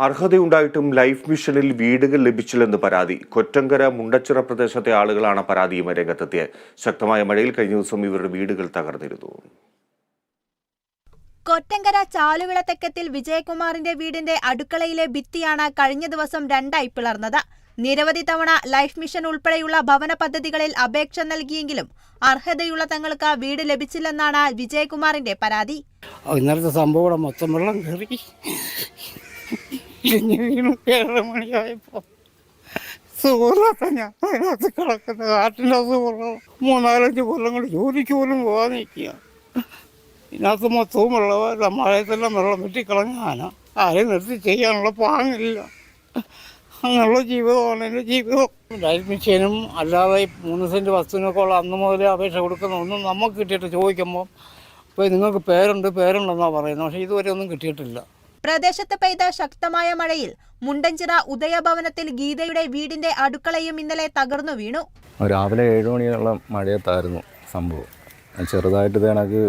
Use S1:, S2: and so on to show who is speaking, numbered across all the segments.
S1: അർഹതയുണ്ടായിട്ടും life മിഷനിൽ വീടുകൾ ലഭിച്ചില്ലെന്ന് പരാതി. കൊറ്റങ്കര മുണ്ടച്ചിറ പ്രദേശത്തെ ആളുകളാണ് പരാതിയുമായി രംഗത്തെത്തിയത്. ശക്തമായ മഴയിൽ കഴിഞ്ഞ ദിവസം ഇവരുടെ വീടുകൾ തകർന്നിരുന്നു.
S2: കൊറ്റങ്കര ചാലുവിളത്തെക്കത്തിൽ വിജയകുമാറിന്റെ വീടിന്റെ അടുക്കളയിലെ ഭിത്തിയാണ് കഴിഞ്ഞ ദിവസം രണ്ടായി പിളർന്നത്. നിരവധി തവണ ലൈഫ് മിഷൻ ഉൾപ്പെടെയുള്ള ഭവന പദ്ധതികളിൽ അപേക്ഷ നൽകിയെങ്കിലും അർഹതയുള്ള തങ്ങൾക്ക് വീട് ലഭിച്ചില്ലെന്നാണ് വിജയകുമാറിന്റെ പരാതി.
S3: ഇന്നലത്തെ സംഭവം മൊത്തം വെള്ളം കയറി. 7 മണിയായപ്പോൾ സുഖമില്ലാത്ത ഞാൻ അതിനകത്ത് കിടക്കുന്ന കാറ്റിൻ്റെ സുഖം 3-4 കൊല്ലങ്ങൾ ജോലിക്ക് പോലും പോകാൻ നിൽക്കുക. ഇതിനകത്ത് മൊത്തവും വെള്ളമല്ല, മഴയത്തെല്ലാം വെള്ളം വെട്ടിക്കളഞ്ഞാണ്. ആരെയും നിർത്തി ചെയ്യാനുള്ള പാങ്ങില്ല. അങ്ങനെയുള്ള ജീവിതമാണ് എൻ്റെ ജീവിതം. ലൈഫ് മിഷനും അല്ലാതെ 3 സെൻറ്റ് വസ്തുവിനൊക്കെ ഉള്ള അന്ന് മുതലേ അപേക്ഷ കൊടുക്കുന്നതൊന്നും നമുക്ക് കിട്ടിയിട്ട് ചോദിക്കുമ്പോൾ ഇപ്പോൾ നിങ്ങൾക്ക് പേരുണ്ടെന്നാണ് പറയുന്നത്. പക്ഷേ ഇതുവരെ ഒന്നും കിട്ടിയിട്ടില്ല.
S2: പ്രദേശത്ത് പെയ്ത ശക്തമായ മഴയിൽ മുണ്ടഞ്ചിറ ഉദയഭവനത്തിൽ ഗീതയുടെ വീടിന്റെ അടുക്കളയും ഇന്നലെ തകർന്നു വീണു.
S4: രാവിലെ 7 മണിയുള്ള മഴയത്തായിരുന്നു സംഭവം. ചെറുതായിട്ട് കണക്ക്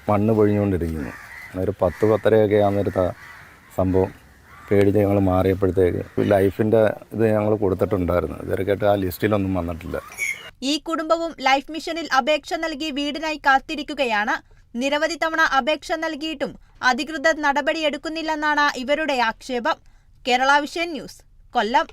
S4: മണ്ണ് പൊഴിഞ്ഞുകൊണ്ടിരിക്കുന്നു. ഒരു 10-10:30 ആകുന്നേരത്തെ സംഭവം. പേടിച്ച് ഞങ്ങൾ മാറിയപ്പോഴത്തേക്ക് ലൈഫിൻ്റെ ഇത് ഞങ്ങൾ കൊടുത്തിട്ടുണ്ടായിരുന്നു. ഇതുവരെയായിട്ട് ആ ലിസ്റ്റിലൊന്നും വന്നിട്ടില്ല.
S2: ഈ കുടുംബവും ലൈഫ് മിഷനിൽ അപേക്ഷ നൽകി വീടിനായി കാത്തിരിക്കുകയാണ്. നിരവധി തവണ അപേക്ഷ നൽകിയിട്ടും അധികൃതർ നടപടിയെടുക്കുന്നില്ലെന്നാണ് ഇവരുടെ ആക്ഷേപം. കേരള വിഷൻ ന്യൂസ്, കൊല്ലം.